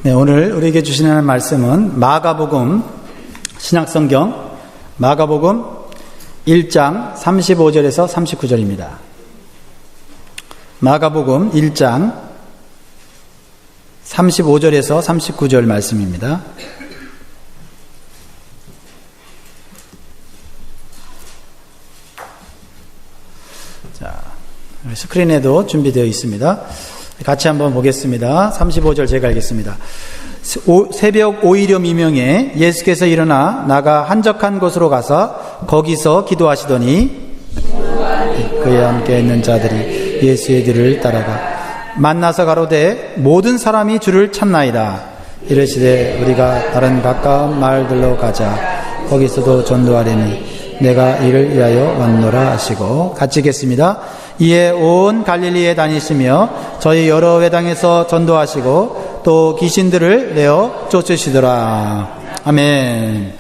네, 오늘 우리에게 주시는 말씀은 마가복음 신약성경 마가복음 1장 35절에서 39절입니다. 마가복음 1장 35절에서 39절 말씀입니다. 자, 스크린에도 준비되어 있습니다. 같이 한번 보겠습니다. 35절 제가 읽겠습니다. 새벽 오이려 미명에 예수께서 일어나 나가 한적한 곳으로 가서 거기서 기도하시더니 그에 함께 있는 자들이 예수의 뒤를 따라가 만나서 가로되 모든 사람이 주를 찾나이다. 이르시되 우리가 다른 가까운 마을들로 가자. 거기서도 전도하려니 내가 이를 위하여 왔노라 하시고, 같이 읽겠습니다. 이에 온 갈릴리에 다니시며 저희 여러 회당에서 전도하시고 또 귀신들을 내어 쫓으시더라. 아멘.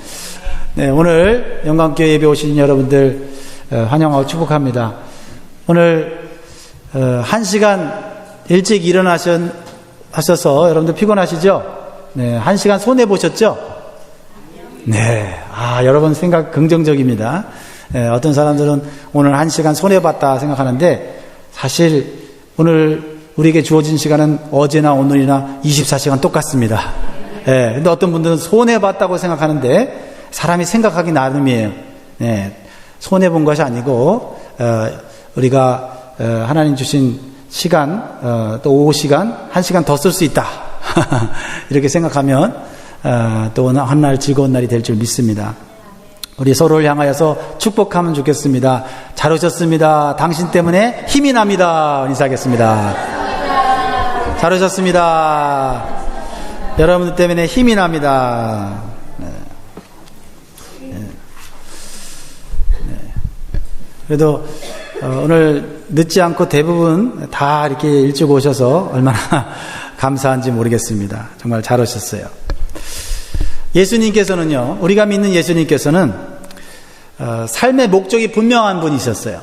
네, 오늘 영광교회 예배 오신 여러분들 환영하고 축복합니다. 오늘 1시간 일찍 일어나셔서 여러분들 피곤하시죠? 네, 1시간 손해보셨죠? 네, 여러분 생각 긍정적입니다. 어떤 사람들은 오늘 1시간 손해봤다 생각하는데, 사실 오늘 우리에게 주어진 시간은 어제나 오늘이나 24시간 똑같습니다. 근데 어떤 분들은 손해봤다고 생각하는데, 사람이 생각하기 나름이에요. 손해본 것이 아니고, 우리가 하나님 주신 시간, 또 오후 시간, 1시간 더 쓸 수 있다. 이렇게 생각하면 또 한 날 즐거운 날이 될 줄 믿습니다. 우리 서로를 향하여서 축복하면 좋겠습니다. 잘 오셨습니다. 당신 때문에 힘이 납니다. 인사하겠습니다. 잘 오셨습니다. 여러분들 때문에 힘이 납니다. 그래도 오늘 늦지 않고 대부분 다 이렇게 일찍 오셔서 얼마나 감사한지 모르겠습니다. 정말 잘 오셨어요. 예수님께서는요, 우리가 믿는 예수님께서는 삶의 목적이 분명한 분이셨어요.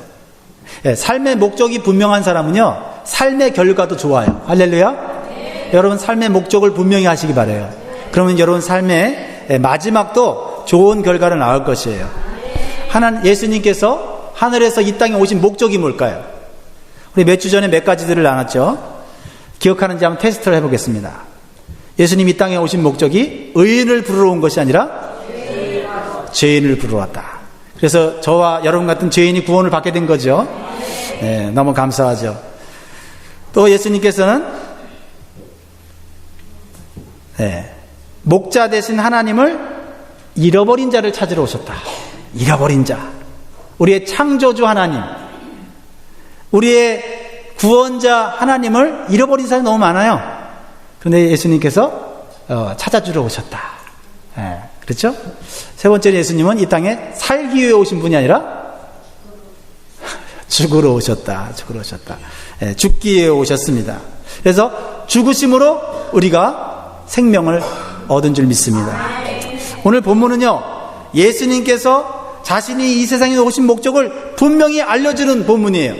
삶의 목적이 분명한 사람은요, 삶의 결과도 좋아요. 할렐루야. 네. 여러분 삶의 목적을 분명히 하시기 바라요. 그러면 여러분 삶의 마지막도 좋은 결과를 낳을 것이에요. 예수님께서 하늘에서 이 땅에 오신 목적이 뭘까요? 우리 몇 주 전에 몇 가지들을 나눴죠. 기억하는지 한번 테스트를 해보겠습니다. 예수님 이 땅에 오신 목적이 의인을 부르러 온 것이 아니라 죄인을 부르러 왔다. 그래서 저와 여러분 같은 죄인이 구원을 받게 된 거죠. 네, 너무 감사하죠. 또 예수님께서는 목자 되신 하나님을 잃어버린 자를 찾으러 오셨다. 잃어버린 자, 우리의 창조주 하나님, 우리의 구원자 하나님을 잃어버린 사람이 너무 많아요. 그런데 예수님께서 찾아주러 오셨다. 그렇죠? 세 번째로 예수님은 이 땅에 살기 위해 오신 분이 아니라 죽으러 오셨다. 죽기 위해 오셨습니다. 그래서 죽으심으로 우리가 생명을 얻은 줄 믿습니다. 오늘 본문은요, 예수님께서 자신이 이 세상에 오신 목적을 분명히 알려주는 본문이에요.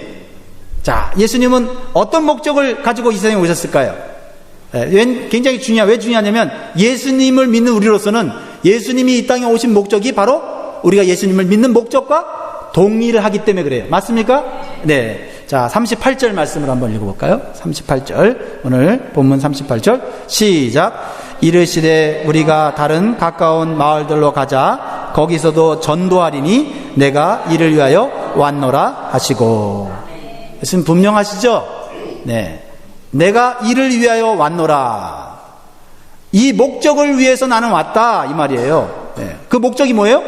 자, 예수님은 어떤 목적을 가지고 이 세상에 오셨을까요? 굉장히 왜 중요하냐면, 예수님을 믿는 우리로서는 예수님이 이 땅에 오신 목적이 바로 우리가 예수님을 믿는 목적과 동의를 하기 때문에 그래요. 맞습니까? 네. 자, 38절 말씀을 한번 읽어볼까요? 38절, 오늘 본문 38절 시작. 이르시되 우리가 다른 가까운 마을들로 가자. 거기서도 전도하리니 내가 이를 위하여 왔노라 하시고. 예수님 분명하시죠? 네. 내가 이를 위하여 왔노라. 이 목적을 위해서 나는 왔다, 이 말이에요. 그 목적이 뭐예요?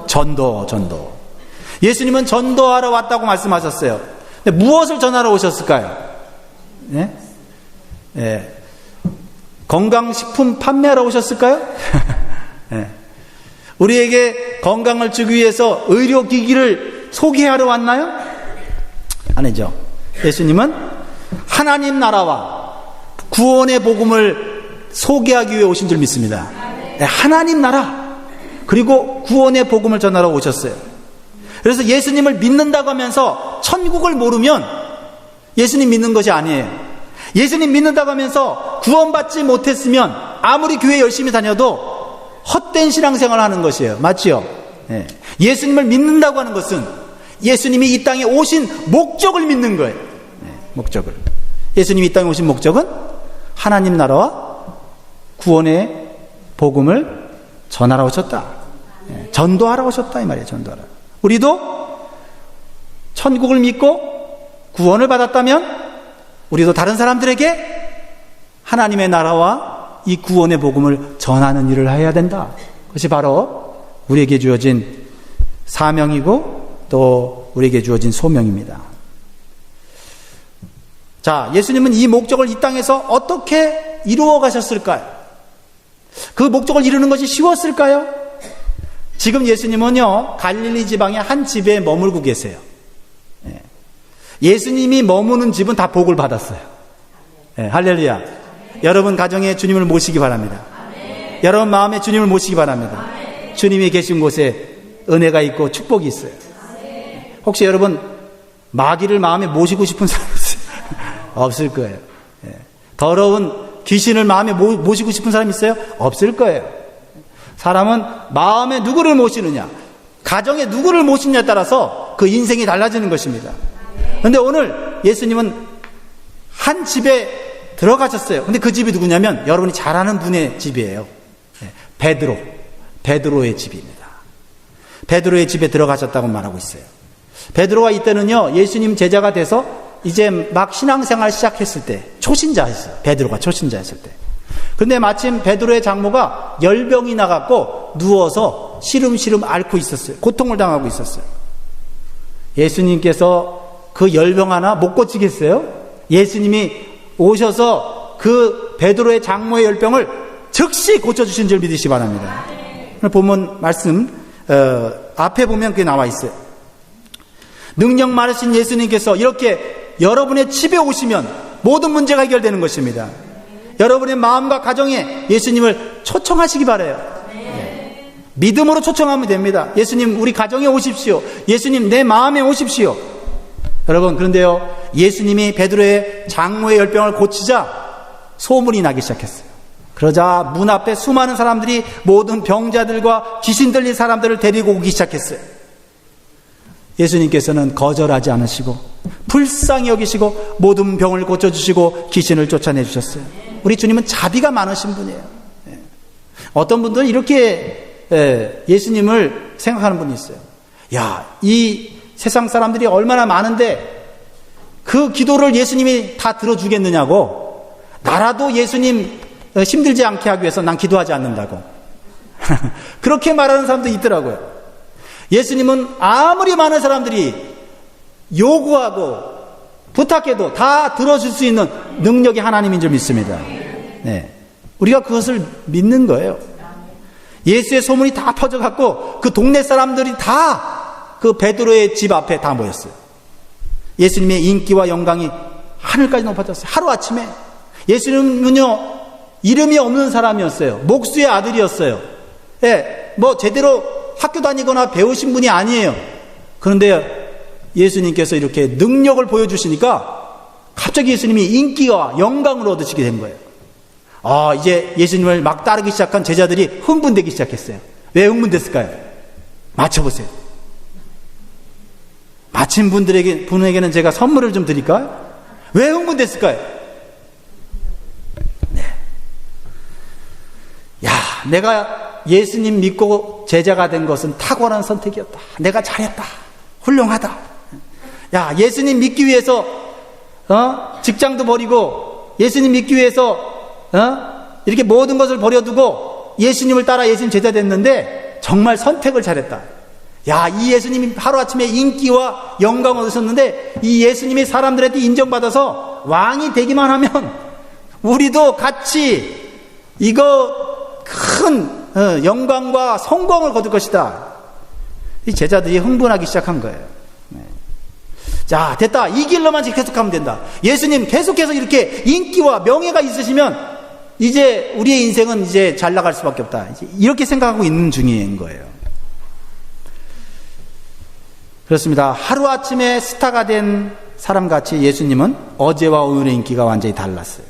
전도. 예수님은 전도하러 왔다고 말씀하셨어요. 근데 무엇을 전하러 오셨을까요? 건강식품 판매하러 오셨을까요? 우리에게 건강을 주기 위해서 의료기기를 소개하러 왔나요? 아니죠. 예수님은 하나님 나라와 구원의 복음을 소개하기 위해 오신 줄 믿습니다. 하나님 나라 그리고 구원의 복음을 전하러 오셨어요. 그래서 예수님을 믿는다고 하면서 천국을 모르면 예수님 믿는 것이 아니에요. 예수님 믿는다고 하면서 구원받지 못했으면 아무리 교회 열심히 다녀도 헛된 신앙생활을 하는 것이에요. 맞지요? 예. 예수님을 믿는다고 하는 것은 예수님이 이 땅에 오신 목적을 믿는 거예요. 예. 목적을. 예수님이 이 땅에 오신 목적은 하나님 나라와 구원의 복음을 전하러 오셨다. 예. 전도하러 오셨다 이 말이에요. 전도하러. 우리도 천국을 믿고 구원을 받았다면 우리도 다른 사람들에게 하나님의 나라와 이 구원의 복음을 전하는 일을 해야 된다. 그것이 바로 우리에게 주어진 사명이고 또 우리에게 주어진 소명입니다. 자, 예수님은 이 목적을 이 땅에서 어떻게 이루어 가셨을까요? 그 목적을 이루는 것이 쉬웠을까요? 지금 예수님은요, 갈릴리 지방의 한 집에 머물고 계세요. 예수님이 머무는 집은 다 복을 받았어요. 네, 할렐루야. 여러분 가정에 주님을 모시기 바랍니다. 아멘. 여러분 마음에 주님을 모시기 바랍니다. 아멘. 주님이 계신 곳에 은혜가 있고 축복이 있어요. 아멘. 혹시 여러분 마귀를 마음에 모시고 싶은 사람 있어요? 없을 거예요. 네. 더러운 귀신을 마음에 모시고 싶은 사람 있어요? 없을 거예요. 사람은 마음에 누구를 모시느냐, 가정에 누구를 모시느냐에 따라서 그 인생이 달라지는 것입니다. 그런데 오늘 예수님은 한 집에 들어가셨어요. 근데 그 집이 누구냐면 여러분이 잘 아는 분의 집이에요. 베드로의 집입니다. 베드로의 집에 들어가셨다고 말하고 있어요. 베드로가 이때는요, 예수님 제자가 돼서 이제 막 신앙생활 시작했을 때, 초신자였어요. 베드로가 초신자였을 때. 근데 마침 베드로의 장모가 열병이 나갔고 누워서 시름시름 앓고 있었어요. 고통을 당하고 있었어요. 예수님께서 그 열병 하나 못 고치겠어요? 예수님이 오셔서 그 베드로의 장모의 열병을 즉시 고쳐주신 줄 믿으시기 바랍니다. 본문 말씀 앞에 보면 그게 나와 있어요. 능력 많으신 예수님께서 이렇게 여러분의 집에 오시면 모든 문제가 해결되는 것입니다. 여러분의 마음과 가정에 예수님을 초청하시기 바라요. 네. 믿음으로 초청하면 됩니다. 예수님 우리 가정에 오십시오. 예수님 내 마음에 오십시오. 여러분, 그런데요, 예수님이 베드로의 장모의 열병을 고치자 소문이 나기 시작했어요. 그러자 문 앞에 수많은 사람들이 모든 병자들과 귀신 들린 사람들을 데리고 오기 시작했어요. 예수님께서는 거절하지 않으시고 불쌍히 여기시고 모든 병을 고쳐주시고 귀신을 쫓아내 주셨어요. 우리 주님은 자비가 많으신 분이에요. 어떤 분들은 이렇게 예수님을 생각하는 분이 있어요. 야, 이 세상 사람들이 얼마나 많은데 그 기도를 예수님이 다 들어주겠느냐고, 나라도 예수님 힘들지 않게 하기 위해서 난 기도하지 않는다고 그렇게 말하는 사람도 있더라고요. 예수님은 아무리 많은 사람들이 요구하고 부탁해도 다 들어줄 수 있는 능력이 하나님인 줄 믿습니다. 네. 우리가 그것을 믿는 거예요. 예수의 소문이 다 퍼져갖고 그 동네 사람들이 다 그 베드로의 집 앞에 다 모였어요. 예수님의 인기와 영광이 하늘까지 높아졌어요. 하루아침에. 예수님은요, 이름이 없는 사람이었어요. 목수의 아들이었어요. 예, 뭐 제대로 학교 다니거나 배우신 분이 아니에요. 그런데 예수님께서 이렇게 능력을 보여주시니까 갑자기 예수님이 인기와 영광을 얻으시게 된 거예요. 이제 예수님을 막 따르기 시작한 제자들이 흥분되기 시작했어요. 왜 흥분됐을까요? 맞춰보세요. 마침 분에게는 제가 선물을 좀 드릴까요? 왜 흥분됐을까요? 네. 야, 내가 예수님 믿고 제자가 된 것은 탁월한 선택이었다. 내가 잘했다. 훌륭하다. 야, 예수님 믿기 위해서 직장도 버리고 예수님 믿기 위해서 이렇게 모든 것을 버려두고 예수님을 따라 예수님 제자 됐는데 정말 선택을 잘했다. 야, 이 예수님이 하루아침에 인기와 영광을 얻으셨는데 이 예수님이 사람들한테 인정받아서 왕이 되기만 하면 우리도 같이 이거 큰 영광과 성공을 거둘 것이다. 이 제자들이 흥분하기 시작한 거예요. 네. 자, 됐다. 이 길로만 계속하면 된다. 예수님 계속해서 이렇게 인기와 명예가 있으시면 이제 우리의 인생은 이제 잘 나갈 수밖에 없다. 이렇게 생각하고 있는 중인 거예요. 그렇습니다. 하루아침에 스타가 된 사람같이 예수님은 어제와 오늘의 인기가 완전히 달랐어요.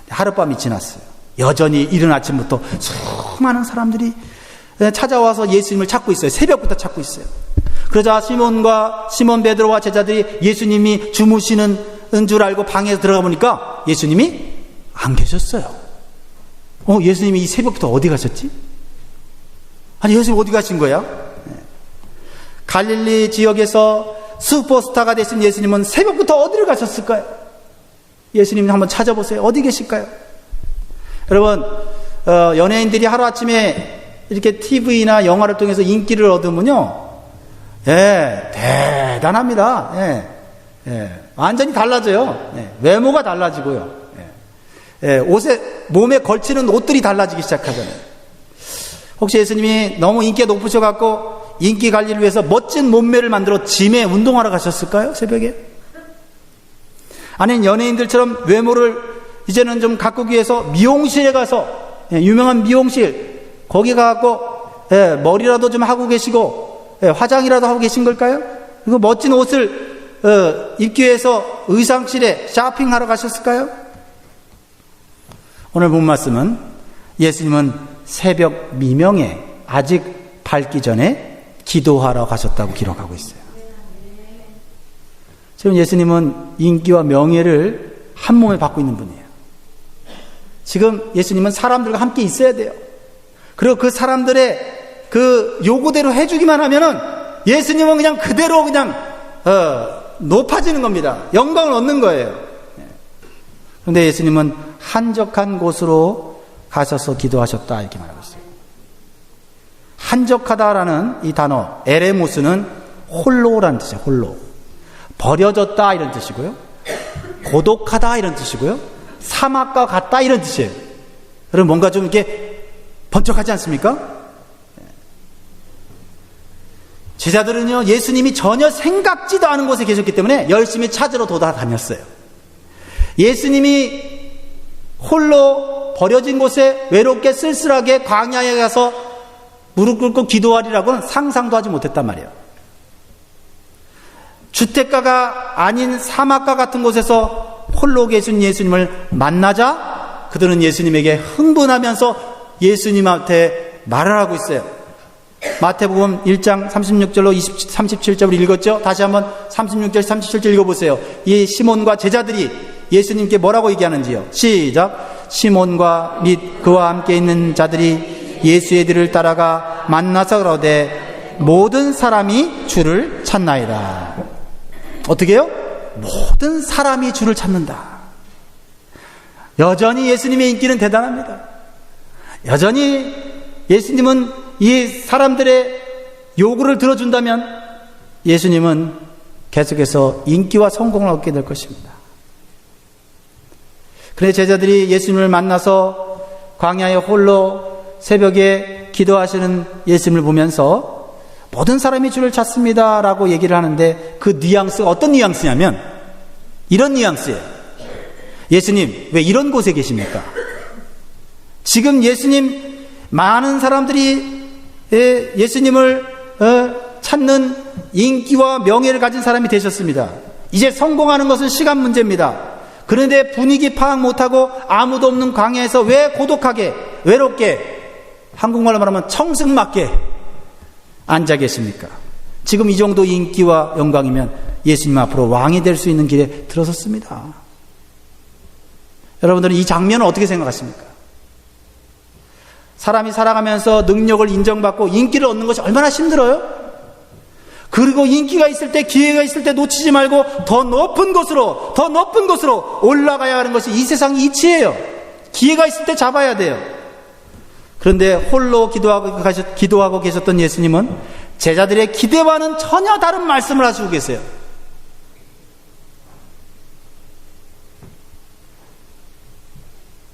하룻밤이 지났어요. 여전히 이른 아침부터 수많은 사람들이 찾아와서 예수님을 찾고 있어요. 새벽부터 찾고 있어요. 그러자 시몬 베드로와 제자들이 예수님이 주무시는 줄 알고 방에 들어가 보니까 예수님이 안 계셨어요. 예수님이 이 새벽부터 어디 가셨지? 아니, 예수님 어디 가신 거야? 갈릴리 지역에서 슈퍼스타가 되신 예수님은 새벽부터 어디를 가셨을까요? 예수님 한번 찾아보세요. 어디 계실까요? 여러분, 연예인들이 하루아침에 이렇게 TV나 영화를 통해서 인기를 얻으면요, 대단합니다. 완전히 달라져요. 외모가 달라지고요. 몸에 걸치는 옷들이 달라지기 시작하잖아요. 혹시 예수님이 너무 인기가 높으셔갖고 인기 관리를 위해서 멋진 몸매를 만들어 짐에 운동하러 가셨을까요? 새벽에? 아니면 연예인들처럼 외모를 이제는 좀 가꾸기 위해서 미용실에 가서, 유명한 미용실, 거기 가갖고, 머리라도 좀 하고 계시고, 화장이라도 하고 계신 걸까요? 그리고 멋진 옷을 입기 위해서 의상실에 쇼핑하러 가셨을까요? 오늘 본 말씀은 예수님은 새벽 미명에 아직 밝기 전에 기도하러 가셨다고 기록하고 있어요. 지금 예수님은 인기와 명예를 한 몸에 받고 있는 분이에요. 지금 예수님은 사람들과 함께 있어야 돼요. 그리고 그 사람들의 그 요구대로 해주기만 하면은 예수님은 그냥 그대로 그냥 높아지는 겁니다. 영광을 얻는 거예요. 그런데 예수님은 한적한 곳으로 가셔서 기도하셨다 이렇게 말하고 있어요. 한적하다라는 이 단어 에레모스는 홀로라는 뜻이에요. 홀로. 버려졌다 이런 뜻이고요. 고독하다 이런 뜻이고요. 사막과 같다 이런 뜻이에요. 여러분 뭔가 좀 이렇게 번쩍하지 않습니까? 제자들은요, 예수님이 전혀 생각지도 않은 곳에 계셨기 때문에 열심히 찾으러 돌아다녔어요. 예수님이 홀로 버려진 곳에 외롭게 쓸쓸하게 광야에 가서 무릎 꿇고 기도하리라고는 상상도 하지 못했단 말이에요. 주택가가 아닌 사막가 같은 곳에서 홀로 계신 예수님을 만나자 그들은 예수님에게 흥분하면서 예수님한테 말을 하고 있어요. 마태복음 1장 36절로 37절을 읽었죠? 다시 한번 36절, 37절 읽어보세요. 이 시몬과 제자들이 예수님께 뭐라고 얘기하는지요? 시작. 시몬과 및 그와 함께 있는 자들이 예수의 뒤를 따라가 만나서 그러되 모든 사람이 주를 찾나이다. 어떻게 해요? 모든 사람이 주를 찾는다. 여전히 예수님의 인기는 대단합니다. 여전히 예수님은 이 사람들의 요구를 들어준다면 예수님은 계속해서 인기와 성공을 얻게 될 것입니다. 그래 제자들이 예수님을 만나서 광야에 홀로 새벽에 기도하시는 예수님을 보면서 모든 사람이 주를 찾습니다 라고 얘기를 하는데 그 뉘앙스가 어떤 뉘앙스냐면 이런 뉘앙스예요. 예수님 왜 이런 곳에 계십니까? 지금 예수님 많은 사람들이 예수님을 찾는 인기와 명예를 가진 사람이 되셨습니다. 이제 성공하는 것은 시간 문제입니다. 그런데 분위기 파악 못하고 아무도 없는 광야에서 왜 고독하게 외롭게 한국말로 말하면 청승맞게 앉아 계십니까? 지금 이 정도 인기와 영광이면 예수님 앞으로 왕이 될 수 있는 길에 들어섰습니다. 여러분들은 이 장면을 어떻게 생각하십니까? 사람이 살아가면서 능력을 인정받고 인기를 얻는 것이 얼마나 힘들어요? 그리고 인기가 있을 때, 기회가 있을 때 놓치지 말고 더 높은 곳으로 올라가야 하는 것이 이 세상의 이치예요. 기회가 있을 때 잡아야 돼요. 그런데 홀로 기도하고 계셨던 예수님은 제자들의 기대와는 전혀 다른 말씀을 하시고 계세요.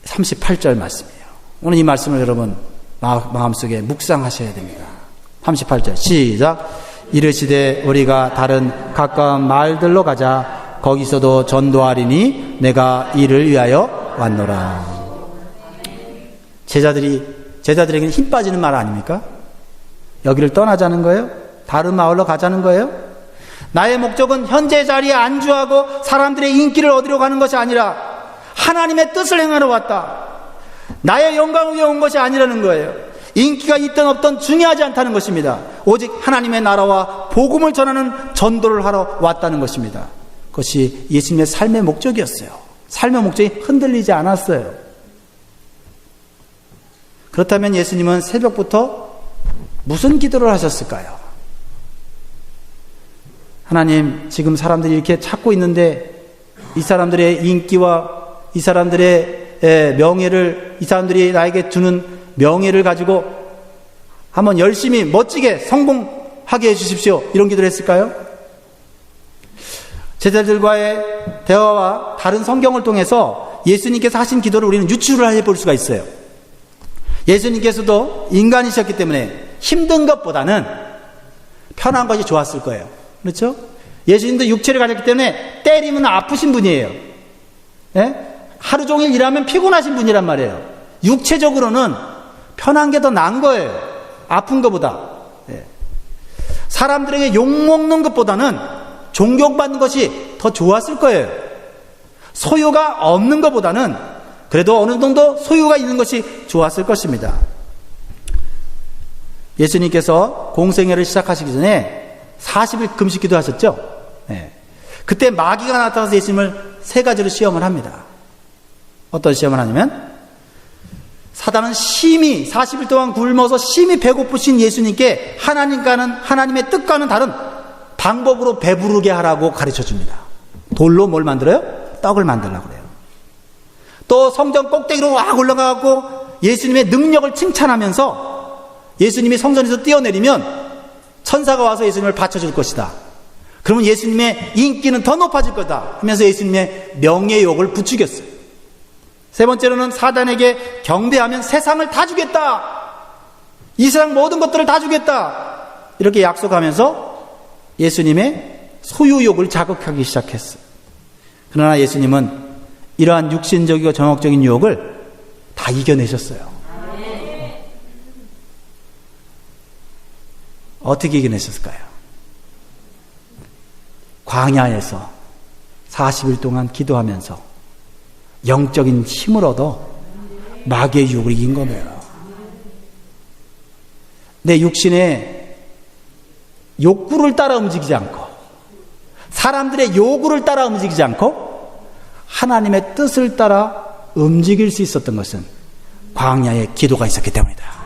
38절 말씀이에요. 오늘 이 말씀을 여러분 마음속에 묵상하셔야 됩니다. 38절 시작. 이르시되 우리가 다른 가까운 마을들로 가자. 거기서도 전도하리니 내가 이를 위하여 왔노라. 제자들에게는 힘 빠지는 말 아닙니까? 여기를 떠나자는 거예요? 다른 마을로 가자는 거예요? 나의 목적은 현재 자리에 안주하고 사람들의 인기를 얻으려고 하는 것이 아니라 하나님의 뜻을 행하러 왔다. 나의 영광을 위해 온 것이 아니라는 거예요. 인기가 있든 없든 중요하지 않다는 것입니다. 오직 하나님의 나라와 복음을 전하는 전도를 하러 왔다는 것입니다. 그것이 예수님의 삶의 목적이었어요. 삶의 목적이 흔들리지 않았어요. 그렇다면 예수님은 새벽부터 무슨 기도를 하셨을까요? 하나님, 지금 사람들이 이렇게 찾고 있는데 이 사람들의 인기와 이 사람들의 명예를, 이 사람들이 나에게 주는 명예를 가지고 한번 열심히 멋지게 성공하게 해주십시오. 이런 기도를 했을까요? 제자들과의 대화와 다른 성경을 통해서 예수님께서 하신 기도를 우리는 유추를 해볼 수가 있어요. 예수님께서도 인간이셨기 때문에 힘든 것보다는 편한 것이 좋았을 거예요. 그렇죠? 예수님도 육체를 가졌기 때문에 때리면 아프신 분이에요. 예? 하루 종일 일하면 피곤하신 분이란 말이에요. 육체적으로는 편한 게 더 나은 거예요. 아픈 것보다. 예. 사람들에게 욕먹는 것보다는 존경받는 것이 더 좋았을 거예요. 소유가 없는 것보다는 그래도 어느 정도 소유가 있는 것이 좋았을 것입니다. 예수님께서 공생애를 시작하시기 전에 40일 금식 기도하셨죠? 네. 그때 마귀가 나타나서 예수님을 세 가지로 시험을 합니다. 어떤 시험을 하냐면 사단은 심히 40일 동안 굶어서 심히 배고프신 예수님께 하나님의 뜻과는 다른 방법으로 배부르게 하라고 가르쳐줍니다. 돌로 뭘 만들어요? 떡을 만들려고 그래요. 또 성전 꼭대기로 와 올라가고 예수님의 능력을 칭찬하면서 예수님이 성전에서 뛰어내리면 천사가 와서 예수님을 받쳐줄 것이다. 그러면 예수님의 인기는 더 높아질 거다 하면서 예수님의 명예욕을 부추겼어요. 세 번째로는 사단에게 경배하면 세상을 다 주겠다. 이 세상 모든 것들을 다 주겠다. 이렇게 약속하면서 예수님의 소유욕을 자극하기 시작했어요. 그러나 예수님은 이러한 육신적이고 정욕적인 유혹을 다 이겨내셨어요. 어떻게 이겨내셨을까요? 광야에서 40일 동안 기도하면서 영적인 힘을 얻어 마귀의 유혹을 이긴 거예요. 내 육신의 욕구를 따라 움직이지 않고 사람들의 요구를 따라 움직이지 않고 하나님의 뜻을 따라 움직일 수 있었던 것은 광야에 기도가 있었기 때문이다.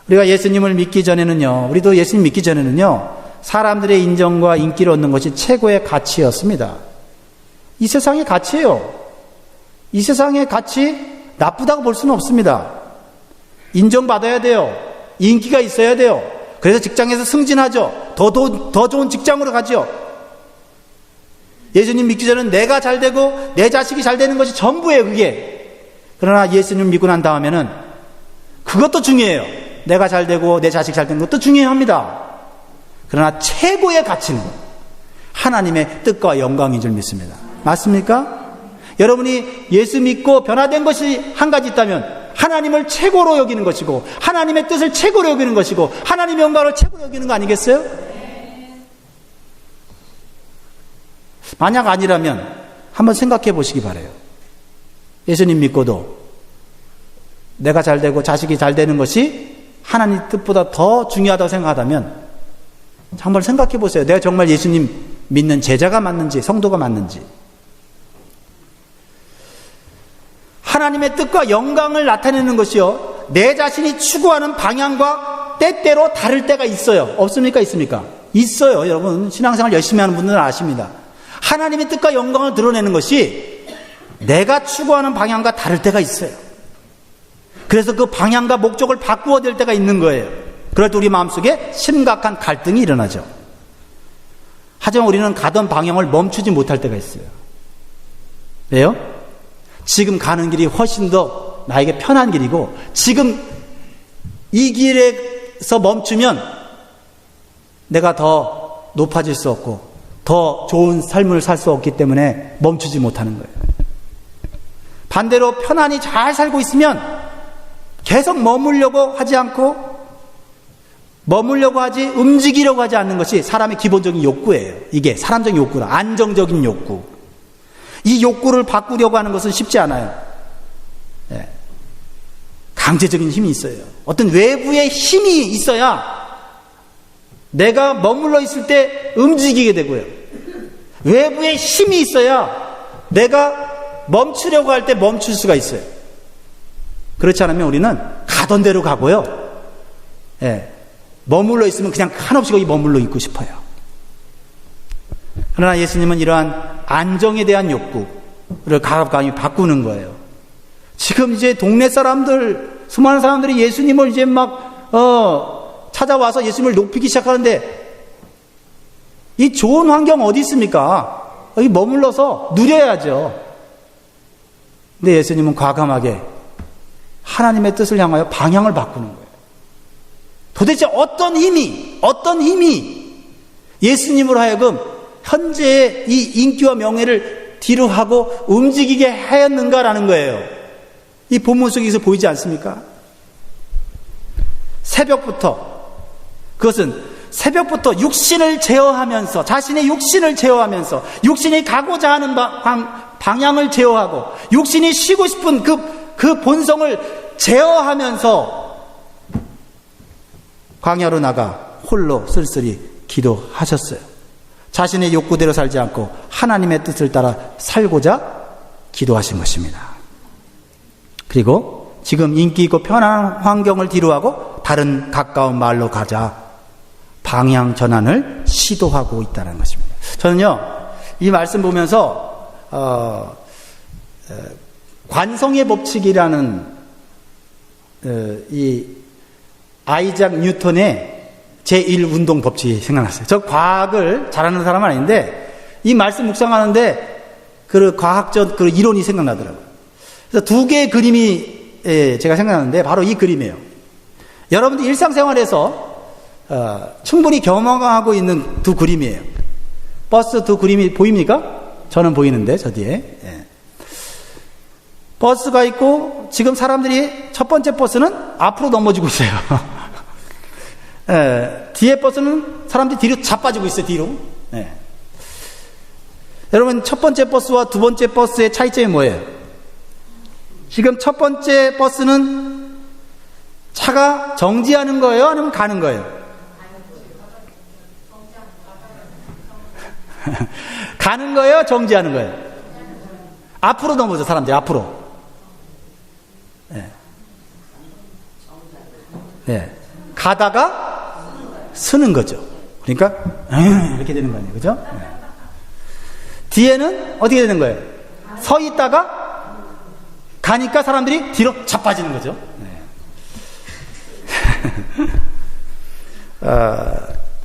우리가 예수님을 믿기 전에는요, 우리도 예수님 믿기 전에는요, 사람들의 인정과 인기를 얻는 것이 최고의 가치였습니다. 이 세상의 가치예요. 이 세상의 가치 나쁘다고 볼 수는 없습니다. 인정받아야 돼요. 인기가 있어야 돼요. 그래서 직장에서 승진하죠. 더 좋은 직장으로 가죠. 예수님 믿기 전에는 내가 잘 되고 내 자식이 잘 되는 것이 전부예요, 그게. 그러나 예수님 믿고 난 다음에는 그것도 중요해요. 내가 잘 되고 내 자식 잘 되는 것도 중요합니다. 그러나 최고의 가치는 하나님의 뜻과 영광인 줄 믿습니다. 맞습니까? 여러분이 예수 믿고 변화된 것이 한 가지 있다면 하나님을 최고로 여기는 것이고 하나님의 뜻을 최고로 여기는 것이고 하나님의 영광을 최고로 여기는 거 아니겠어요? 만약 아니라면 한번 생각해 보시기 바라요. 예수님 믿고도 내가 잘 되고 자식이 잘 되는 것이 하나님 뜻보다 더 중요하다고 생각하다면 한번 생각해 보세요. 내가 정말 예수님 믿는 제자가 맞는지 성도가 맞는지. 하나님의 뜻과 영광을 나타내는 것이요, 내 자신이 추구하는 방향과 때때로 다를 때가 있어요. 없습니까? 있습니까? 있어요. 여러분 신앙생활 열심히 하는 분들은 아십니다. 하나님의 뜻과 영광을 드러내는 것이 내가 추구하는 방향과 다를 때가 있어요. 그래서 그 방향과 목적을 바꾸어야 될 때가 있는 거예요. 그럴 때 우리 마음속에 심각한 갈등이 일어나죠. 하지만 우리는 가던 방향을 멈추지 못할 때가 있어요. 왜요? 지금 가는 길이 훨씬 더 나에게 편한 길이고 지금 이 길에서 멈추면 내가 더 높아질 수 없고 더 좋은 삶을 살 수 없기 때문에 멈추지 못하는 거예요. 반대로 편안히 잘 살고 있으면 계속 머물려고 하지 않고 머물려고 하지 움직이려고 하지 않는 것이 사람의 기본적인 욕구예요. 이게 사람적인 욕구다. 안정적인 욕구. 이 욕구를 바꾸려고 하는 것은 쉽지 않아요. 네. 강제적인 힘이 있어요. 어떤 외부의 힘이 있어야 내가 머물러 있을 때 움직이게 되고요. 외부의 힘이 있어야 내가 멈추려고 할 때 멈출 수가 있어요. 그렇지 않으면 우리는 가던 대로 가고요. 예, 머물러 있으면 그냥 한없이 거기 머물러 있고 싶어요. 그러나 예수님은 이러한 안정에 대한 욕구를 가감히 바꾸는 거예요. 지금 이제 동네 사람들, 수많은 사람들이 예수님을 이제 막 찾아와서 예수님을 높이기 시작하는데 이 좋은 환경 어디 있습니까? 여기 머물러서 누려야죠. 근데 예수님은 과감하게 하나님의 뜻을 향하여 방향을 바꾸는 거예요. 도대체 어떤 힘이 예수님으로 하여금 현재의 이 인기와 명예를 뒤로 하고 움직이게 하였는가라는 거예요. 이 본문 속에서 보이지 않습니까? 그것은 새벽부터 육신을 제어하면서, 자신의 육신을 제어하면서, 육신이 가고자 하는 방향을 제어하고, 육신이 쉬고 싶은 그 본성을 제어하면서 광야로 나가 홀로 쓸쓸히 기도하셨어요. 자신의 욕구대로 살지 않고 하나님의 뜻을 따라 살고자 기도하신 것입니다. 그리고 지금 인기 있고 편안한 환경을 뒤로하고 다른 가까운 마을로 가자 방향 전환을 시도하고 있다는 것입니다. 저는요, 이 말씀 보면서 관성의 법칙이라는 이 아이작 뉴턴의 제1운동 법칙이 생각났어요. 저 과학을 잘하는 사람은 아닌데 이 말씀 묵상하는데 그 과학적 그 이론이 생각나더라고요. 그래서 두 개의 그림이 제가 생각나는데 바로 이 그림이에요. 여러분들 일상생활에서 충분히 경험하고 있는 두 그림이에요. 버스 두 그림이 보입니까? 저는 보이는데 저 뒤에. 버스가 있고 지금 사람들이 첫 번째 버스는 앞으로 넘어지고 있어요. 뒤에 버스는 사람들이 뒤로 자빠지고 있어요. 뒤로. 여러분, 첫 번째 버스와 두 번째 버스의 차이점이 뭐예요? 지금 첫 번째 버스는 차가 정지하는 거예요? 아니면 가는 거예요? 가는 거예요? 정지하는 거예요? 앞으로 넘어져, 사람들이 앞으로. 가다가 서는 거죠. 그러니까 이렇게 되는 거 아니에요, 그죠? 뒤에는 어떻게 되는 거예요? 서 있다가 가니까 사람들이 뒤로 자빠지는 거죠.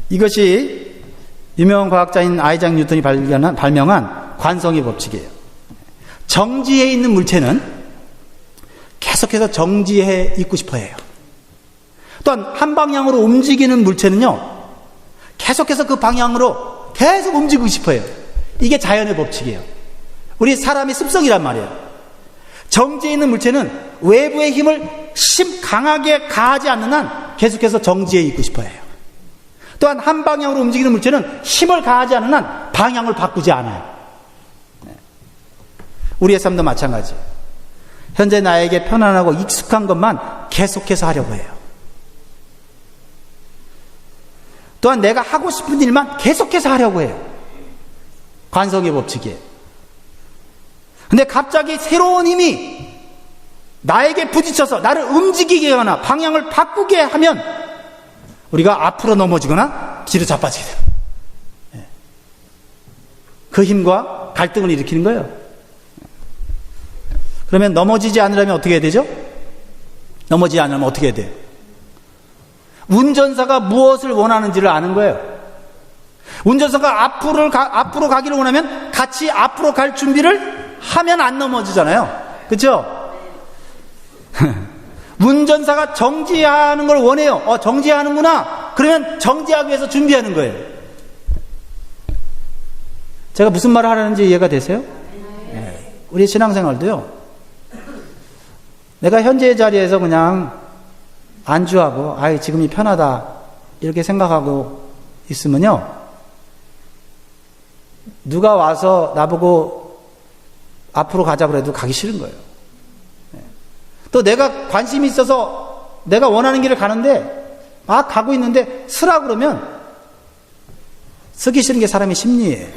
이것이 유명한 과학자인 아이작 뉴턴이 발명한 관성의 법칙이에요. 정지해 있는 물체는 계속해서 정지해 있고 싶어 해요. 또한 한 방향으로 움직이는 물체는요, 계속해서 그 방향으로 계속 움직이고 싶어 해요. 이게 자연의 법칙이에요. 우리 사람의 습성이란 말이에요. 정지해 있는 물체는 외부의 힘을 강하게 가하지 않는 한 계속해서 정지해 있고 싶어 해요. 또한 한 방향으로 움직이는 물체는 힘을 가하지 않는 한 방향을 바꾸지 않아요. 우리의 삶도 마찬가지예요. 현재 나에게 편안하고 익숙한 것만 계속해서 하려고 해요. 또한 내가 하고 싶은 일만 계속해서 하려고 해요. 관성의 법칙이에요. 근데 갑자기 새로운 힘이 나에게 부딪혀서 나를 움직이게 하거나 방향을 바꾸게 하면 우리가 앞으로 넘어지거나 뒤로 자빠지게 돼요. 그 힘과 갈등을 일으키는 거예요. 그러면 넘어지지 않으려면 어떻게 해야 되죠? 넘어지지 않으면 어떻게 해야 돼요? 운전사가 무엇을 원하는지를 아는 거예요. 운전사가 앞으로 가기를 원하면 같이 앞으로 갈 준비를 하면 안 넘어지잖아요. 그렇죠? 운전사가 정지하는 걸 원해요. 정지하는구나. 그러면 정지하기 위해서 준비하는 거예요. 제가 무슨 말을 하려는지 이해가 되세요? 우리 신앙생활도요, 내가 현재의 자리에서 그냥 안주하고 지금이 편하다 이렇게 생각하고 있으면요, 누가 와서 나보고 앞으로 가자고 해도 가기 싫은 거예요. 또 내가 관심이 있어서 내가 원하는 길을 가는데 막 가고 있는데 쓰라 그러면 쓰기 싫은 게 사람의 심리예요.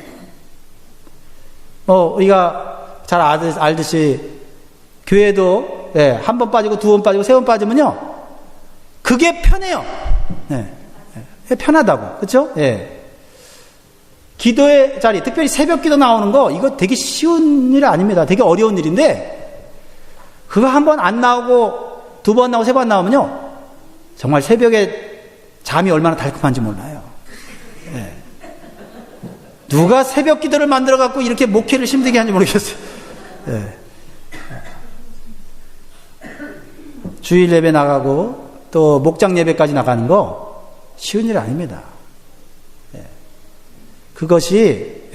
우리가 잘 알듯이 교회도 한 번 빠지고 두 번 빠지고 세 번 빠지면요, 그게 편해요. 편하다고. 그렇죠? 기도의 자리, 특별히 새벽 기도 나오는 거, 이거 되게 쉬운 일 아닙니다. 되게 어려운 일인데, 그거 한 번 안 나오고 두 번 나오고 세 번 나오면요, 정말 새벽에 잠이 얼마나 달콤한지 몰라요. 누가 새벽 기도를 만들어 갖고 이렇게 목회를 힘들게 하는지 모르겠어요. 주일 예배 나가고 또 목장 예배까지 나가는 거 쉬운 일 아닙니다. 그것이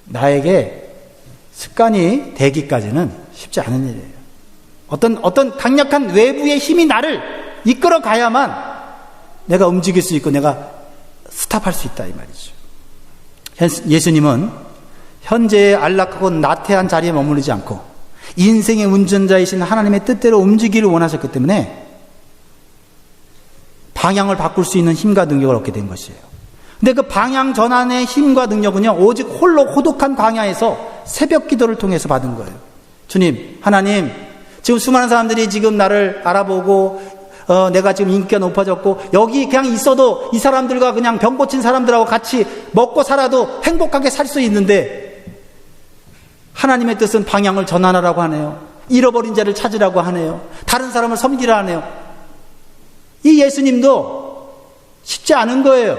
나에게 습관이 되기까지는 쉽지 않은 일이에요. 어떤 강력한 외부의 힘이 나를 이끌어 가야만 내가 움직일 수 있고 내가 스탑할 수 있다 이 말이죠. 예수님은 현재의 안락하고 나태한 자리에 머무르지 않고 인생의 운전자이신 하나님의 뜻대로 움직이기를 원하셨기 때문에 방향을 바꿀 수 있는 힘과 능력을 얻게 된 것이에요. 근데 그 방향 전환의 힘과 능력은요, 오직 홀로 고독한 광야에서 새벽 기도를 통해서 받은 거예요. 주님, 하나님, 지금 수많은 사람들이 지금 나를 알아보고 내가 지금 인기가 높아졌고 여기 그냥 있어도 이 사람들과 그냥 병 고친 사람들하고 같이 먹고 살아도 행복하게 살 수 있는데 하나님의 뜻은 방향을 전환하라고 하네요. 잃어버린 자를 찾으라고 하네요. 다른 사람을 섬기라 하네요. 이 예수님도 쉽지 않은 거예요.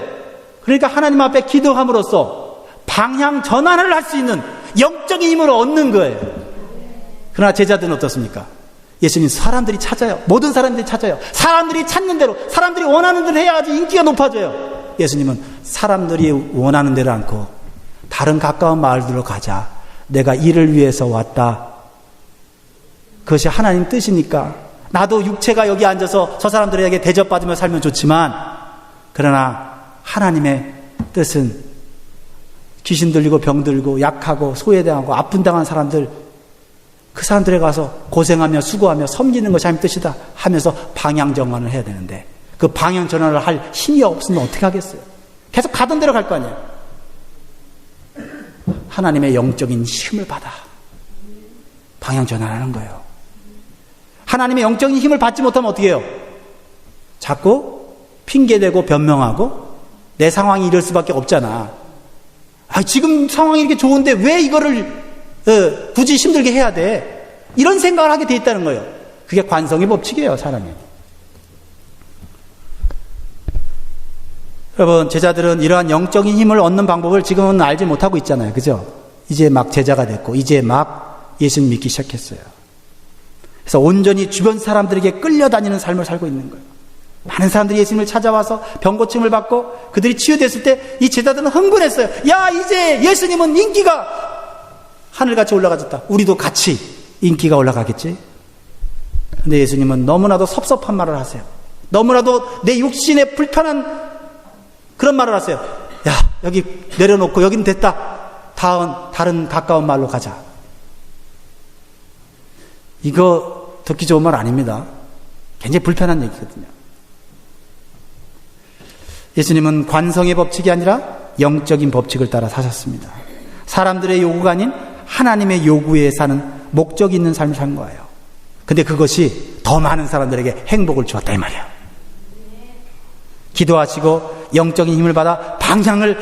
그러니까 하나님 앞에 기도함으로써 방향 전환을 할 수 있는 영적인 힘을 얻는 거예요. 그러나 제자들은 어떻습니까? 예수님 사람들이 찾아요. 모든 사람들이 찾아요. 사람들이 찾는 대로, 사람들이 원하는 대로 해야지 인기가 높아져요. 예수님은 사람들이 원하는 대로 않고 다른 가까운 마을들로 가자. 내가 이를 위해서 왔다. 그것이 하나님 뜻이니까 나도 육체가 여기 앉아서 저 사람들에게 대접받으며 살면 좋지만, 그러나 하나님의 뜻은 귀신 들리고 병 들고 약하고 소외당하고 아픈 당한 사람들, 그 사람들에 가서 고생하며 수고하며 섬기는 것이 하나님 뜻이다 하면서 방향 전환을 해야 되는데, 그 방향 전환을 할 힘이 없으면 어떻게 하겠어요? 계속 가던 대로 갈 거 아니에요. 하나님의 영적인 힘을 받아 방향 전환하는 거예요. 하나님의 영적인 힘을 받지 못하면 어떻게 해요? 자꾸 핑계대고 변명하고 내 상황이 이럴 수밖에 없잖아. 지금 상황이 이렇게 좋은데 왜 이거를 굳이 힘들게 해야 돼? 이런 생각을 하게 돼 있다는 거예요. 그게 관성의 법칙이에요, 사람이. 여러분, 제자들은 이러한 영적인 힘을 얻는 방법을 지금은 알지 못하고 있잖아요. 그죠? 이제 막 제자가 됐고 이제 막 예수님 믿기 시작했어요. 그래서 온전히 주변 사람들에게 끌려다니는 삶을 살고 있는 거예요. 많은 사람들이 예수님을 찾아와서 병고침을 받고 그들이 치유됐을 때 이 제자들은 흥분했어요. 야, 이제 예수님은 인기가 하늘같이 올라가졌다. 우리도 같이 인기가 올라가겠지? 근데 예수님은 너무나도 섭섭한 말을 하세요. 너무나도 내 육신에 불편한 그런 말을 하세요. 야, 여기 내려놓고 여긴 됐다. 다른 가까운 마을로 가자. 이거 듣기 좋은 말 아닙니다. 굉장히 불편한 얘기거든요. 예수님은 관성의 법칙이 아니라 영적인 법칙을 따라 사셨습니다. 사람들의 요구가 아닌 하나님의 요구에 사는 목적이 있는 삶을 산 거예요. 근데 그것이 더 많은 사람들에게 행복을 주었다 이 말이에요. 기도하시고 영적인 힘을 받아 방향을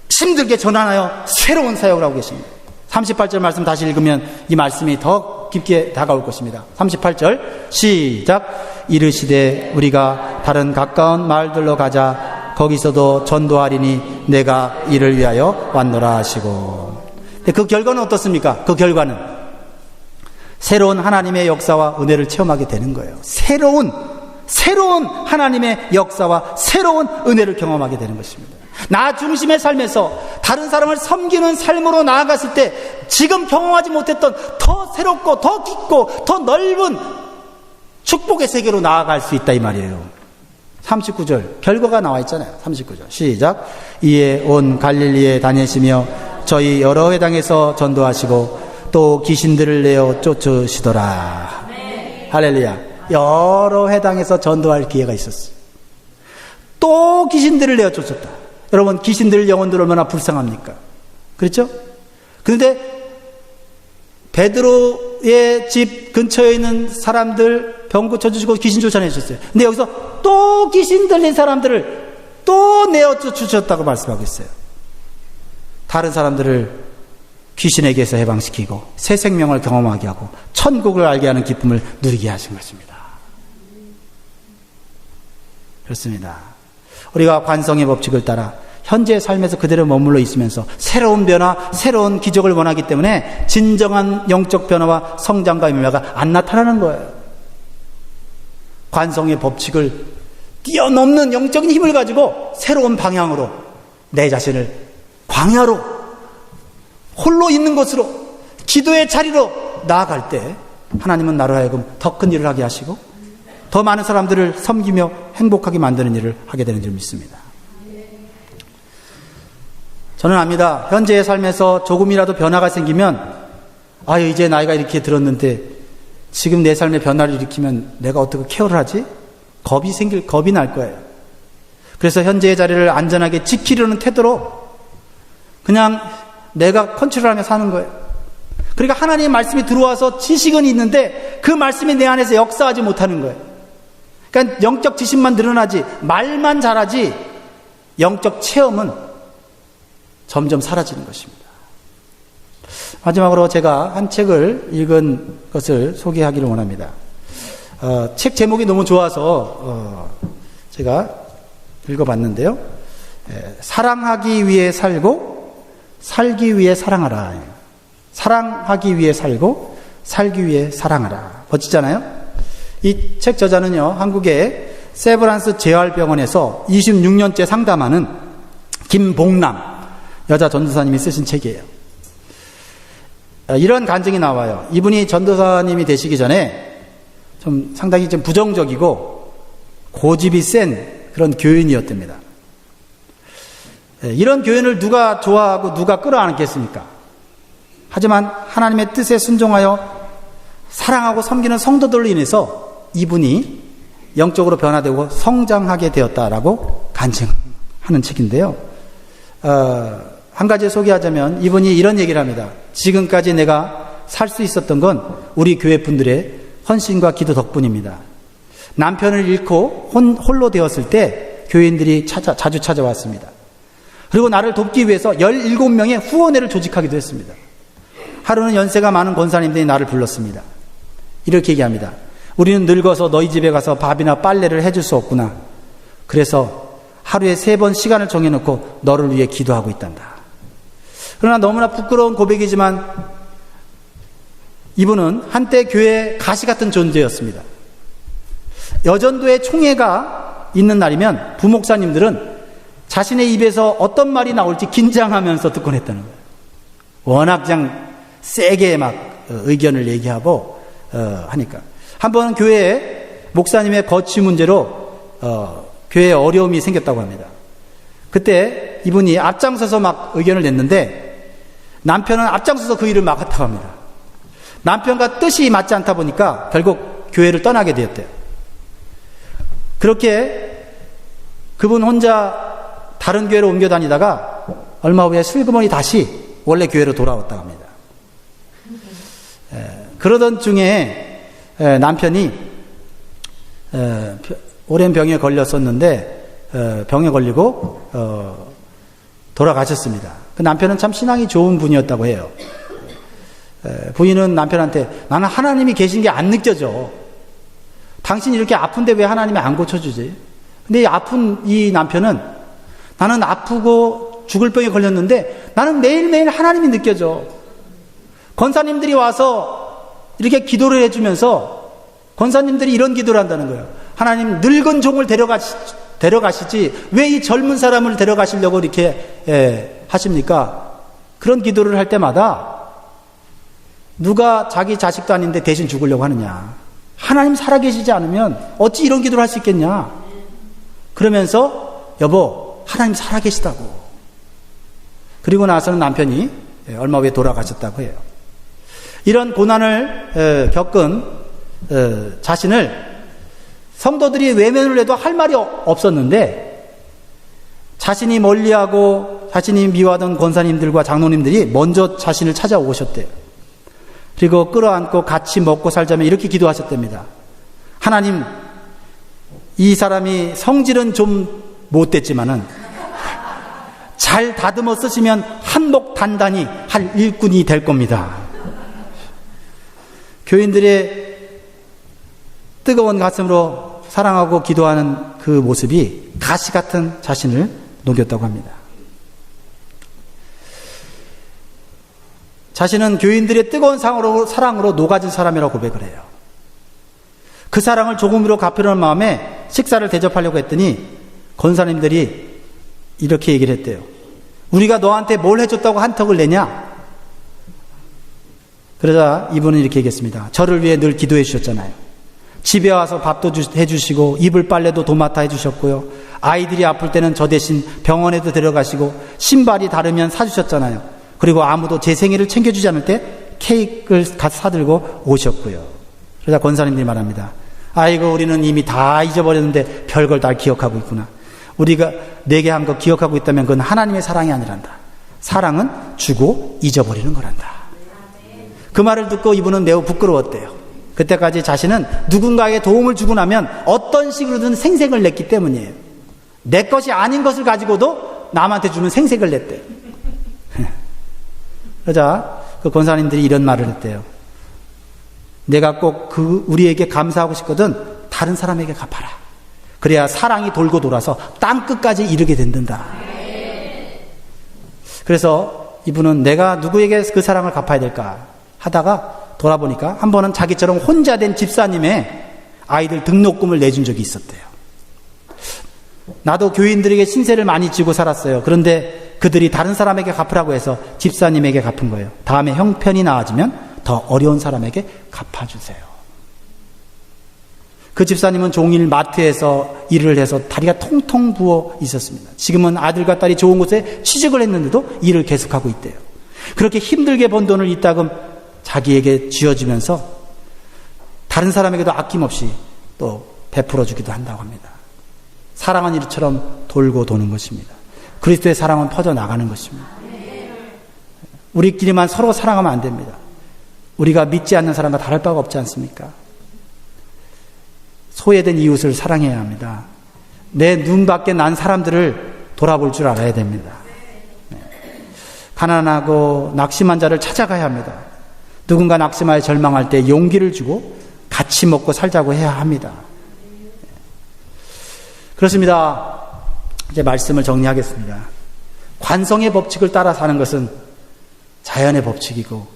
힘들게 전환하여 새로운 사역을 하고 계십니다. 38절 말씀 다시 읽으면 이 말씀이 더 깊게 다가올 것입니다. 38절 시작. 이르시되 우리가 다른 가까운 마을들로 가자. 거기서도 전도하리니 내가 이를 위하여 왔노라 하시고. 근데 그 결과는 어떻습니까? 그 결과는 새로운 하나님의 역사와 은혜를 체험하게 되는 거예요. 새로운 하나님의 역사와 새로운 은혜를 경험하게 되는 것입니다. 나 중심의 삶에서 다른 사람을 섬기는 삶으로 나아갔을 때 지금 경험하지 못했던 더 새롭고 더 깊고 더 넓은 축복의 세계로 나아갈 수 있다 이 말이에요. 39절 결과가 나와 있잖아요. 39절 시작. 이에 온 갈릴리에 다니시며 저희 여러 회당에서 전도하시고 또 귀신들을 내어 쫓으시더라. 할렐루야. 여러 회당에서 전도할 기회가 있었어요. 또 귀신들을 내어 쫓았다. 여러분, 귀신들 영혼들 얼마나 불쌍합니까? 그렇죠? 그런데 베드로의 집 근처에 있는 사람들 병 고쳐주시고 귀신 쫓아내셨어요. 근데 여기서 또 귀신 들린 사람들을 또 내어 쫓으셨다고 말씀하고 있어요. 다른 사람들을 귀신에게서 해방시키고 새 생명을 경험하게 하고 천국을 알게 하는 기쁨을 누리게 하신 것입니다. 그렇습니다. 우리가 관성의 법칙을 따라 현재의 삶에서 그대로 머물러 있으면서 새로운 변화, 새로운 기적을 원하기 때문에 진정한 영적 변화와 성장과 열매가 안 나타나는 거예요. 관성의 법칙을 뛰어넘는 영적인 힘을 가지고 새로운 방향으로 내 자신을 광야로 홀로 있는 곳으로 기도의 자리로 나아갈 때 하나님은 나로 하여금 더 큰 일을 하게 하시고 더 많은 사람들을 섬기며 행복하게 만드는 일을 하게 되는 줄 믿습니다. 저는 압니다. 현재의 삶에서 조금이라도 변화가 생기면 이제 나이가 이렇게 들었는데 지금 내 삶에 변화를 일으키면 내가 어떻게 케어를 하지? 겁이 날 거예요. 그래서 현재의 자리를 안전하게 지키려는 태도로 그냥 내가 컨트롤하며 사는 거예요. 그러니까 하나님의 말씀이 들어와서 지식은 있는데 그 말씀이 내 안에서 역사하지 못하는 거예요. 그러니까 영적 지식만 늘어나지 말만 잘하지 영적 체험은 점점 사라지는 것입니다. 마지막으로 제가 한 책을 읽은 것을 소개하기를 원합니다. 책 제목이 너무 좋아서 제가 읽어봤는데요. 사랑하기 위해 살고 살기 위해 사랑하라. 사랑하기 위해 살고 살기 위해 사랑하라. 멋지잖아요? 이 책 저자는요, 한국의 세브란스 재활병원에서 26년째 상담하는 김봉남 여자 전도사님이 쓰신 책이에요. 이런 간증이 나와요. 이분이 전도사님이 되시기 전에 좀 상당히 좀 부정적이고 고집이 센 그런 교인이었답니다. 이런 교인을 누가 좋아하고 누가 끌어안겠습니까? 하지만 하나님의 뜻에 순종하여 사랑하고 섬기는 성도들로 인해서 이분이 영적으로 변화되고 성장하게 되었다라고 간증하는 책인데요. 한 가지 소개하자면 이분이 이런 얘기를 합니다. 지금까지 내가 살 수 있었던 건 우리 교회 분들의 헌신과 기도 덕분입니다. 남편을 잃고 홀로 되었을 때 교인들이 자주 찾아왔습니다. 그리고 나를 돕기 위해서 17명의 후원회를 조직하기도 했습니다. 하루는 연세가 많은 권사님들이 나를 불렀습니다. 이렇게 얘기합니다. 우리는 늙어서 너희 집에 가서 밥이나 빨래를 해줄 수 없구나. 그래서 하루에 3번 시간을 정해놓고 너를 위해 기도하고 있단다. 그러나 너무나 부끄러운 고백이지만 이분은 한때 교회의 가시 같은 존재였습니다. 여전도의 총회가 있는 날이면 부목사님들은 자신의 입에서 어떤 말이 나올지 긴장하면서 듣곤 했다는 거예요. 워낙 그냥 세게 막 의견을 얘기하고 하니까. 한번 교회에 목사님의 거취 문제로 교회에 어려움이 생겼다고 합니다. 그때 이분이 앞장서서 막 의견을 냈는데 남편은 앞장서서 그 일을 막았다고 합니다. 남편과 뜻이 맞지 않다 보니까 결국 교회를 떠나게 되었대요. 그렇게 그분 혼자 다른 교회로 옮겨 다니다가 얼마 후에 슬그머니 다시 원래 교회로 돌아왔다고 합니다. 그러던 중에 남편이 오랜 병에 걸렸었는데 병에 걸리고 돌아가셨습니다. 그 남편은 참 신앙이 좋은 분이었다고 해요. 부인은 남편한테 나는 하나님이 계신 게 안 느껴져. 당신이 이렇게 아픈데 왜 하나님이 안 고쳐주지? 근데 이 아픈 이 남편은 나는 아프고 죽을 병에 걸렸는데 나는 매일매일 하나님이 느껴져. 권사님들이 와서 이렇게 기도를 해주면서 권사님들이 이런 기도를 한다는 거예요. 하나님 늙은 종을 데려가시지 왜 이 젊은 사람을 데려가시려고 이렇게 하십니까? 그런 기도를 할 때마다 누가 자기 자식도 아닌데 대신 죽으려고 하느냐? 하나님 살아계시지 않으면 어찌 이런 기도를 할 수 있겠냐? 그러면서 여보, 하나님 살아계시다고. 그리고 나서는 남편이 얼마 후에 돌아가셨다고 해요. 이런 고난을 겪은 자신을 성도들이 외면을 해도 할 말이 없었는데, 자신이 멀리하고 자신이 미워하던 권사님들과 장로님들이 먼저 자신을 찾아오셨대요. 그리고 끌어안고 같이 먹고 살자며 이렇게 기도하셨답니다. 하나님, 이 사람이 성질은 좀 못됐지만은 잘 다듬어 쓰시면 한몫 단단히 할 일꾼이 될 겁니다. 교인들의 뜨거운 가슴으로 사랑하고 기도하는 그 모습이 가시 같은 자신을 녹였다고 합니다. 자신은 교인들의 뜨거운 사랑으로 녹아진 사람이라고 고백을 해요. 그 사랑을 조금이라도 갚으려는 마음에 식사를 대접하려고 했더니 권사님들이 이렇게 얘기를 했대요. 우리가 너한테 뭘 해줬다고 한턱을 내냐? 그러자 이분은 이렇게 얘기했습니다. 저를 위해 늘 기도해 주셨잖아요. 집에 와서 밥도 해주시고 이불 빨래도 도맡아 해주셨고요. 아이들이 아플 때는 저 대신 병원에도 데려가시고 신발이 다르면 사주셨잖아요. 그리고 아무도 제 생일을 챙겨주지 않을 때 케이크를 가서 사들고 오셨고요. 그러자 권사님들이 말합니다. 아이고, 우리는 이미 다 잊어버렸는데 별걸 다 기억하고 있구나. 우리가 내게 한 거 기억하고 있다면 그건 하나님의 사랑이 아니란다. 사랑은 주고 잊어버리는 거란다. 그 말을 듣고 이분은 매우 부끄러웠대요. 그때까지 자신은 누군가에게 도움을 주고 나면 어떤 식으로든 생색을 냈기 때문이에요. 내 것이 아닌 것을 가지고도 남한테 주면 생색을 냈대요. 그러자 그 권사님들이 이런 말을 했대요. 내가 꼭 우리에게 감사하고 싶거든 다른 사람에게 갚아라. 그래야 사랑이 돌고 돌아서 땅끝까지 이르게 된단다. 그래서 이분은 내가 누구에게 그 사랑을 갚아야 될까 하다가 돌아보니까 한 번은 자기처럼 혼자 된 집사님의 아이들 등록금을 내준 적이 있었대요. 나도 교인들에게 신세를 많이 지고 살았어요. 그런데 그들이 다른 사람에게 갚으라고 해서 집사님에게 갚은 거예요. 다음에 형편이 나아지면 더 어려운 사람에게 갚아주세요. 그 집사님은 종일 마트에서 일을 해서 다리가 통통 부어 있었습니다. 지금은 아들과 딸이 좋은 곳에 취직을 했는데도 일을 계속하고 있대요. 그렇게 힘들게 번 돈을 이따금 자기에게 쥐어주면서 다른 사람에게도 아낌없이 또 베풀어 주기도 한다고 합니다. 사랑은 이처럼 돌고 도는 것입니다. 그리스도의 사랑은 퍼져나가는 것입니다. 우리끼리만 서로 사랑하면 안 됩니다. 우리가 믿지 않는 사람과 다를 바가 없지 않습니까? 소외된 이웃을 사랑해야 합니다. 내 눈 밖에 난 사람들을 돌아볼 줄 알아야 됩니다. 가난하고 낙심한 자를 찾아가야 합니다. 누군가 낙심하여 절망할 때 용기를 주고 같이 먹고 살자고 해야 합니다. 그렇습니다. 이제 말씀을 정리하겠습니다. 관성의 법칙을 따라 사는 것은 자연의 법칙이고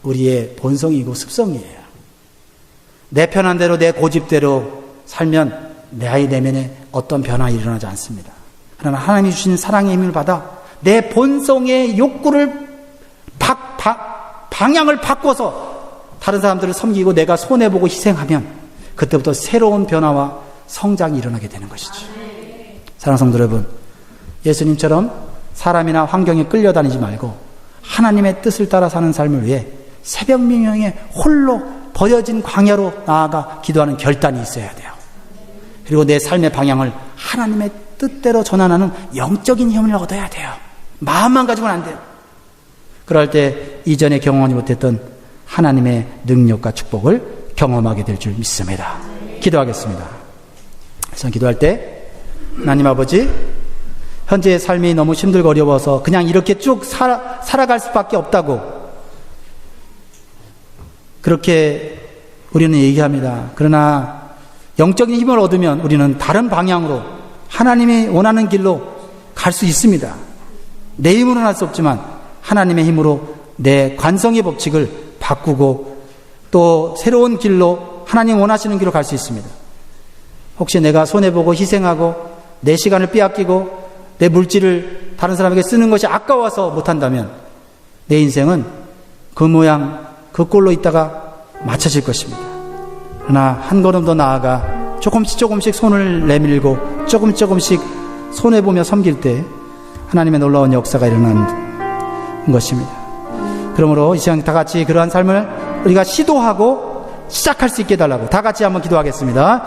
우리의 본성이고 습성이에요. 내 편한 대로 내 고집대로 살면 내 아이 내면에 어떤 변화 일어나지 않습니다. 그러나 하나님이 주신 사랑의 힘을 받아 내 본성의 욕구를 방향을 바꿔서 다른 사람들을 섬기고 내가 손해보고 희생하면 그때부터 새로운 변화와 성장이 일어나게 되는 것이죠. 사랑하는 성도 여러분, 예수님처럼 사람이나 환경에 끌려다니지 말고 하나님의 뜻을 따라 사는 삶을 위해 새벽 명령에 홀로 버려진 광야로 나아가 기도하는 결단이 있어야 돼요. 그리고 내 삶의 방향을 하나님의 뜻대로 전환하는 영적인 힘을 얻어야 돼요. 마음만 가지고는 안 돼요. 그럴 때 이전에 경험하지 못했던 하나님의 능력과 축복을 경험하게 될 줄 믿습니다. 기도하겠습니다. 그래서 기도할 때 하나님 아버지, 현재의 삶이 너무 힘들고 어려워서 그냥 이렇게 쭉 살아갈 수밖에 없다고 그렇게 우리는 얘기합니다. 그러나 영적인 힘을 얻으면 우리는 다른 방향으로 하나님이 원하는 길로 갈 수 있습니다. 내 힘으로는 할 수 없지만 하나님의 힘으로 내 관성의 법칙을 바꾸고 또 새로운 길로 하나님 원하시는 길로 갈 수 있습니다. 혹시 내가 손해보고 희생하고 내 시간을 빼앗기고 내 물질을 다른 사람에게 쓰는 것이 아까워서 못한다면 내 인생은 그 모양 그 꼴로 있다가 맞춰질 것입니다. 그러나 한 걸음 더 나아가 조금씩 손을 내밀고 조금씩 손해보며 섬길 때 하나님의 놀라운 역사가 일어나는 것입니다. 그러므로 이 시간 다 같이 그러한 삶을 우리가 시도하고 시작할 수 있게 해달라고 다 같이 한번 기도하겠습니다.